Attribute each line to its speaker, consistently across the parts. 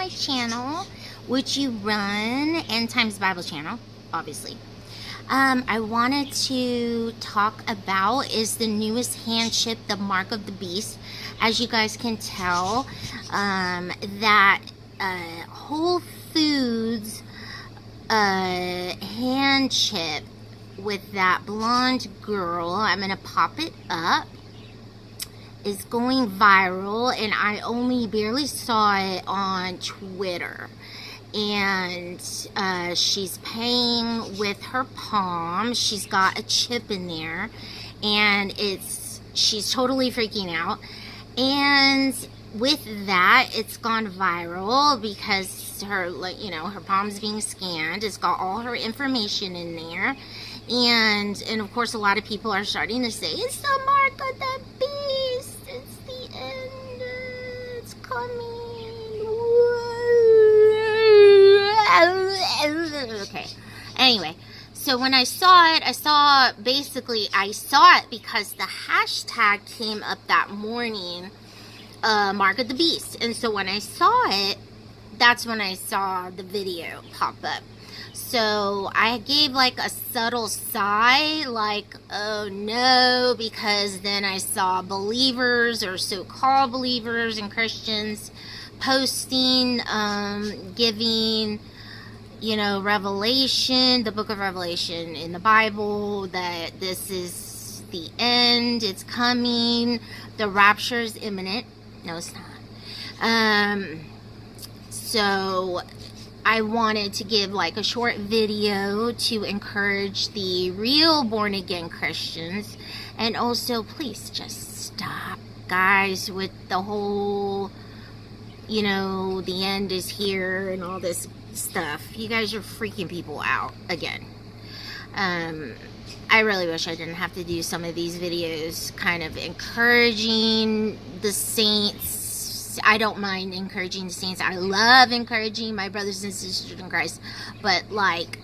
Speaker 1: my channel, Would You Run, End Times Bible channel, obviously. I wanted to talk about is the newest hand chip, the Mark of the Beast. As you guys can tell, that Whole Foods hand chip with that blonde girl, I'm going to pop it up, is going viral, and I only barely saw it on Twitter. And she's paying with her palm. She's got a chip in there, and she's totally freaking out. And with that, it's gone viral because her, her palm's being scanned. It's got all her information in there, and of course, a lot of people are starting to say it's the mark of the beast. It's the end. It's coming. Okay, anyway, so when I saw it, I saw it because the hashtag came up that morning, Mark of the Beast. And so when I saw it, that's when I saw the video pop up. So I gave like a subtle sigh, like, oh no, because then I saw believers or so-called believers and Christians posting, giving, Revelation, the book of Revelation in the Bible, that this is the end, it's coming, the rapture is imminent. No, it's not. So I wanted to give like a short video to encourage the real born-again Christians, and also please just stop, guys, with the whole, the end is here and all this stuff. You guys are freaking people out again. I really wish I didn't have to do some of these videos kind of encouraging the saints. I don't mind encouraging the saints. I love encouraging my brothers and sisters in Christ. But like,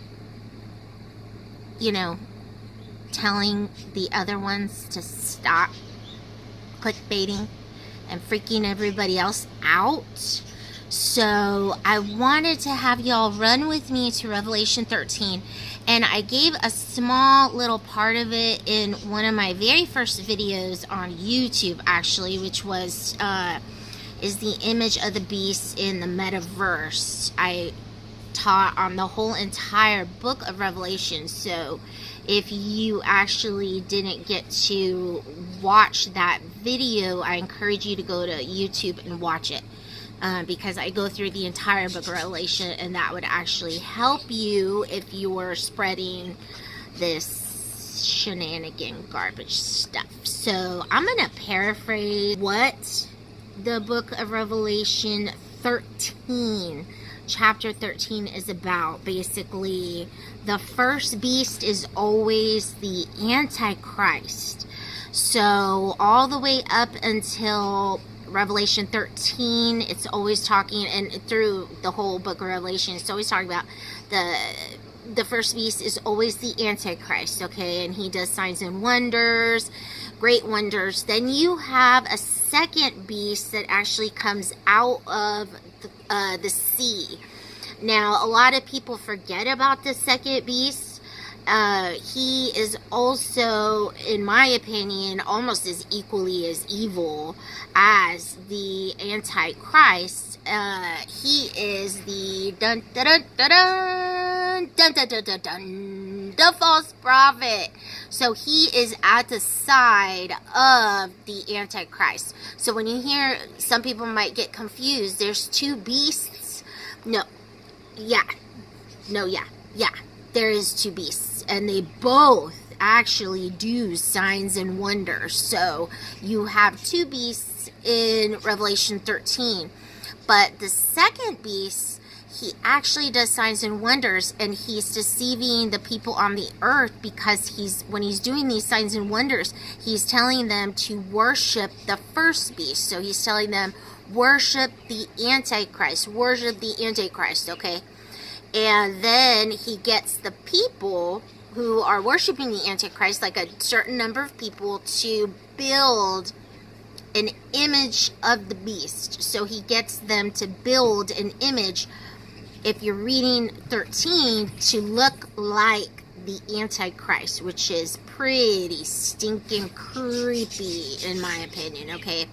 Speaker 1: telling the other ones to stop clickbaiting and freaking everybody else out. So I wanted to have y'all run with me to Revelation 13, and I gave a small little part of it in one of my very first videos on YouTube, actually, which was is the image of the beast in the metaverse. I taught on the whole entire book of Revelation. So if you actually didn't get to watch that video, I encourage you to go to YouTube and watch it. Because I go through the entire book of Revelation, and that would actually help you if you were spreading this shenanigan garbage stuff. So I'm going to paraphrase what the book of Revelation 13, chapter 13 is about. Basically, the first beast is always the Antichrist. So all the way up until Revelation 13, it's always talking, and through the whole book of Revelation, it's always talking about the first beast is always the Antichrist, okay, and he does signs and wonders, great wonders. Then you have a second beast that actually comes out of the sea. Now, a lot of people forget about the second beast. He is also, in my opinion, almost as equally as evil as the Antichrist. He is the the false prophet. So he is at the side of the Antichrist. So when you hear, some people might get confused. There's two beasts. Yeah. There is two beasts, and they both actually do signs and wonders. So you have two beasts in Revelation 13. But the second beast, he actually does signs and wonders, and he's deceiving the people on the earth, because when he's doing these signs and wonders, he's telling them to worship the first beast. So he's telling them, worship the Antichrist, okay? And then he gets the people who are worshiping the Antichrist, like a certain number of people, to build an image of the beast. So he gets them to build an image, if you're reading 13, to look like the Antichrist, which is pretty stinking creepy in my opinion, okay?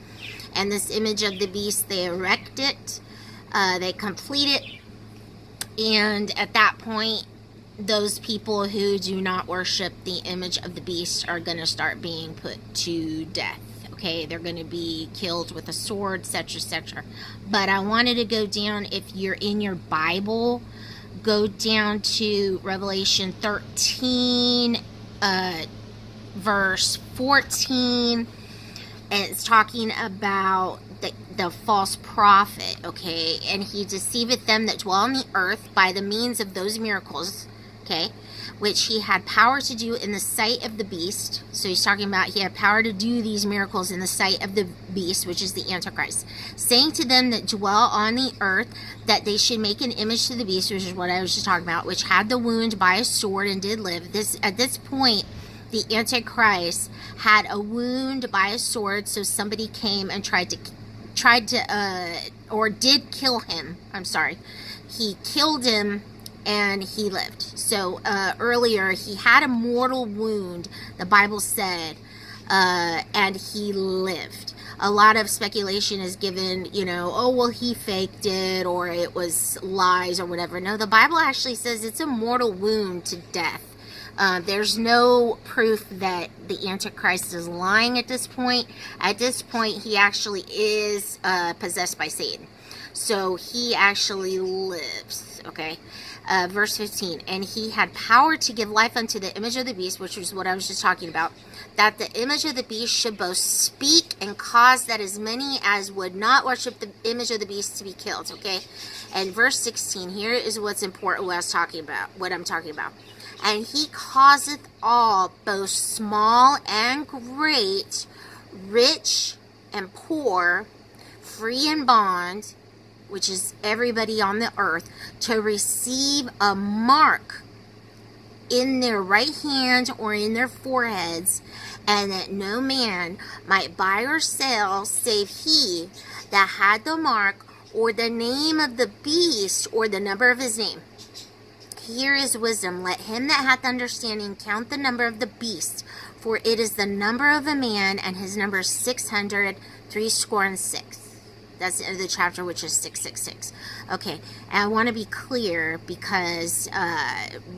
Speaker 1: And this image of the beast, they erect it, they complete it, and at that point, those people who do not worship the image of the beast are going to start being put to death. Okay, they're going to be killed with a sword, etc., etc. But I wanted to go down, if you're in your Bible, go down to Revelation 13, verse 14, and it's talking about the false prophet, okay? And he deceiveth them that dwell on the earth by the means of those miracles, okay, which he had power to do in the sight of the beast. So he's talking about he had power to do these miracles in the sight of the beast, which is the Antichrist, saying to them that dwell on the earth that they should make an image to the beast, which is what I was just talking about, which had the wound by a sword and did live. At this point, the Antichrist had a wound by a sword, so somebody came and tried to or did kill him. I'm sorry. He killed him and he lived. So earlier he had a mortal wound, the Bible said, and he lived. A lot of speculation is given, you know, oh, well, he faked it, or it was lies or whatever. No, the Bible actually says it's a mortal wound to death. There's no proof that the Antichrist is lying at this point. At this point, he actually is possessed by Satan. So he actually lives, okay? Verse 15, and he had power to give life unto the image of the beast, which was what I was just talking about, that the image of the beast should both speak and cause that as many as would not worship the image of the beast to be killed, okay? And verse 16, here is what's important, what I'm talking about. And he causeth all, both small and great, rich and poor, free and bond, which is everybody on the earth, to receive a mark in their right hand or in their foreheads, and that no man might buy or sell save he that had the mark or the name of the beast or the number of his name. Here is wisdom. Let him that hath understanding count the number of the beast, for it is the number of a man, and his number is 666. That's the end of the chapter, which is 666. Okay, and I want to be clear, because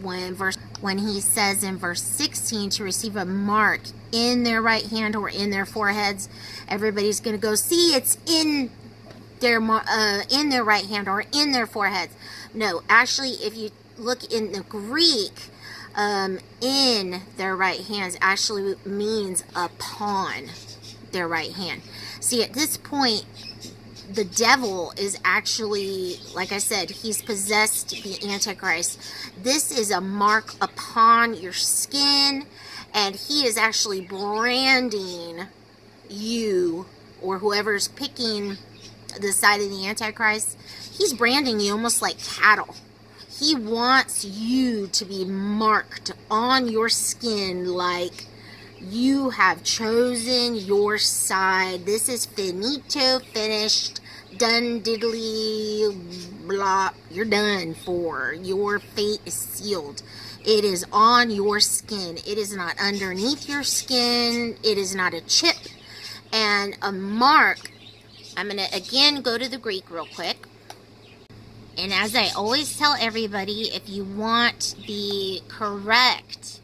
Speaker 1: when he says in verse 16 to receive a mark in their right hand or in their foreheads, everybody's going to go, see, it's in their right hand or in their foreheads. No, actually, if you look in the Greek, in their right hands actually means upon their right hand. See, at this point, the devil is actually, like I said, he's possessed the Antichrist. This is a mark upon your skin, and he is actually branding you, or whoever's picking the side of the Antichrist, he's branding you almost like cattle. He wants you to be marked on your skin like you have chosen your side. This is finito, finished, done, diddly, blah. You're done for. Your fate is sealed. It is on your skin. It is not underneath your skin. It is not a chip. And a mark, I'm going to again go to the Greek real quick. And as I always tell everybody, if you want the correct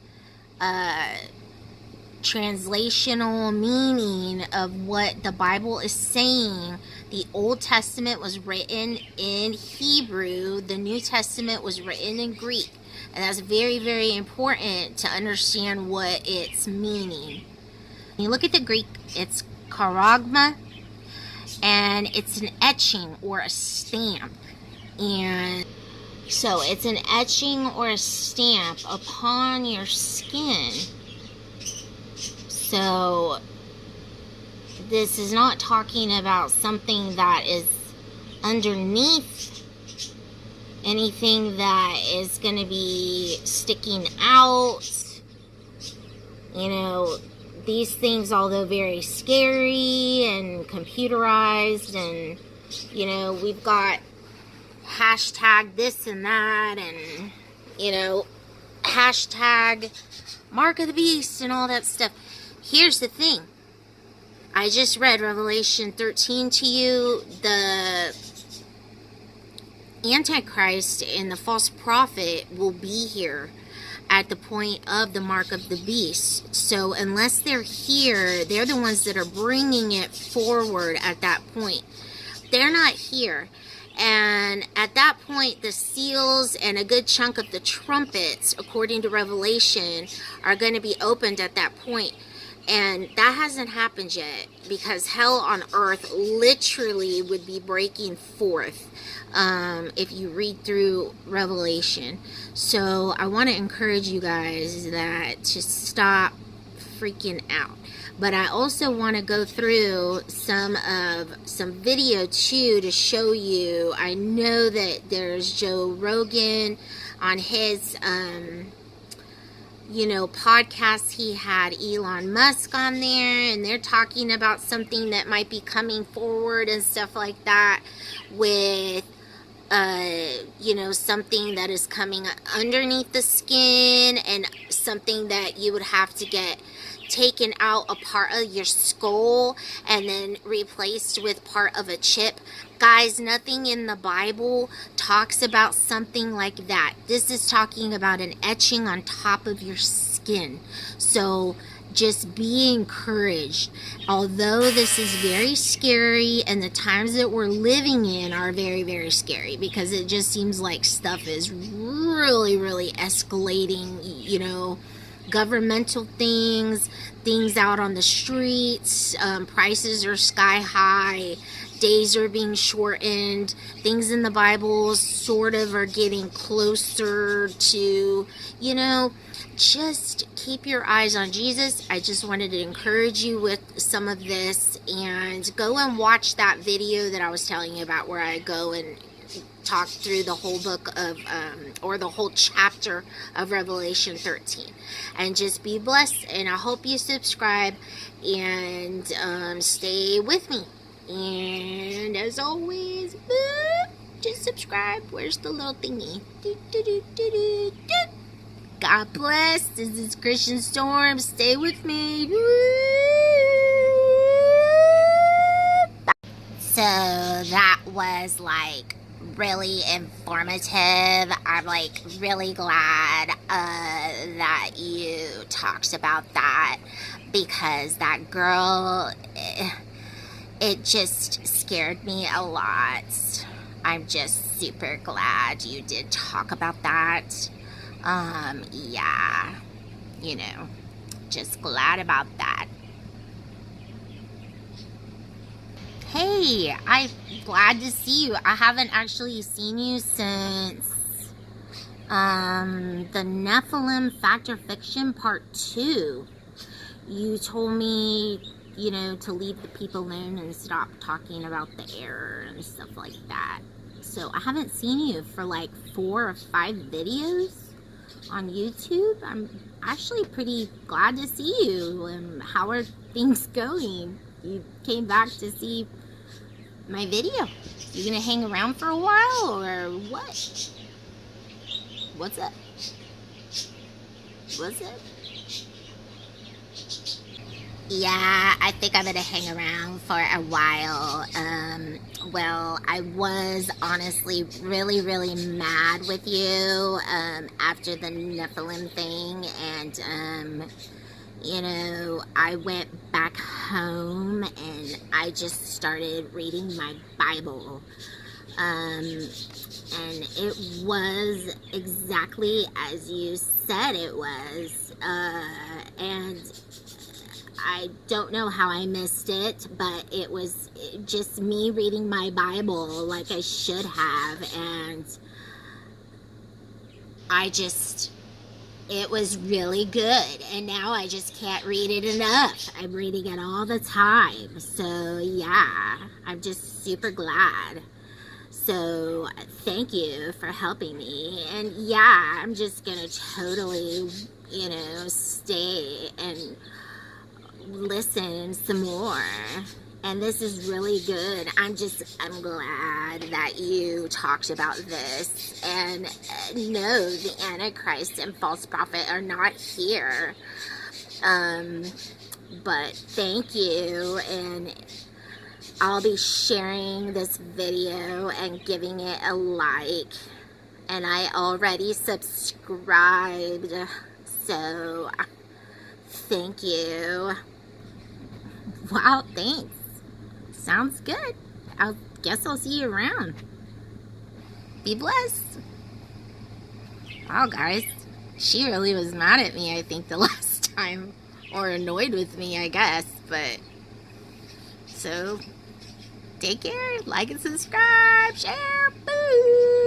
Speaker 1: translational meaning of what the Bible is saying, the Old Testament was written in Hebrew, the New Testament was written in Greek. And that's very, very important to understand what it's meaning. When you look at the Greek, it's charagma, and it's an etching or a stamp. And so it's an etching or a stamp upon your skin. So this is not talking about something that is underneath, anything that is going to be sticking out. You know, these things, although very scary and computerized, and, you know, we've got hashtag this and that, and, you know, hashtag Mark of the Beast and all that stuff. Here's the thing. I just read Revelation 13 to you. The Antichrist and the false prophet will be here at the point of the mark of the beast. So unless they're here, they're the ones that are bringing it forward at that point. They're not here. And at that point, the seals and a good chunk of the trumpets, according to Revelation, are going to be opened at that point. And that hasn't happened yet, because hell on earth literally would be breaking forth if you read through Revelation. So I want to encourage you guys that to stop freaking out. But I also want to go through some video too to show you. I know that there's Joe Rogan on his you know, podcast. He had Elon Musk on there, and they're talking about something that might be coming forward and stuff like that, with you know, something that is coming underneath the skin, and something that you would have to get taken out a part of your skull and then replaced with part of a chip. Guys, nothing in the Bible talks about something like that. This is talking about an etching on top of your skin. So just be encouraged. Although this is very scary, and the times that we're living in are very, very scary, because it just seems like stuff is really, really escalating, you know, governmental things out on the streets, prices are sky high, days are being shortened, things in the Bible sort of are getting closer to, you know, just keep your eyes on Jesus. I just wanted to encourage you with some of this, and go and watch that video that I was telling you about, where I go and talk through the whole book of, or the whole chapter of Revelation 13. And just be blessed, and I hope you subscribe, and stay with me. And as always, just subscribe. Where's the little thingy? God bless. This is Christian Storm. Stay with me. So that was like really informative. I'm like really glad that you talked about that, because that girl, it just scared me a lot. I'm just super glad you did talk about that. Yeah, you know, just glad about that. Hey, I'm glad to see you. I haven't actually seen you since the Nephilim Fact or Fiction Part 2. You told me, you know, to leave the people alone and stop talking about the error and stuff like that. So I haven't seen you for like 4 or 5 videos on YouTube. I'm actually pretty glad to see you. And how are things going? You came back to see my video. You gonna hang around for a while, or what? What's up? What's up? Yeah, I think I'm gonna hang around for a while. Well, I was honestly really, really mad with you after the Nephilim thing, and you know, I went back home and I just started reading my Bible. And it was exactly as you said it was. And I don't know how I missed it, but it was just me reading my Bible like I should have. And it was really good, and now I just can't read it enough. I'm reading it all the time. So yeah, I'm just super glad. So thank you for helping me. And yeah, I'm just gonna totally, you know, stay and listen some more. And this is really good. I'm glad that you talked about this. And no, the Antichrist and false prophet are not here. But thank you. And I'll be sharing this video and giving it a like. And I already subscribed. So, thank you. Wow, thanks. Sounds good. I guess I'll see you around. Be blessed. Wow, guys. She really was mad at me, I think, the last time. Or annoyed with me, I guess. But, so, take care. Like and subscribe. Share. Boo.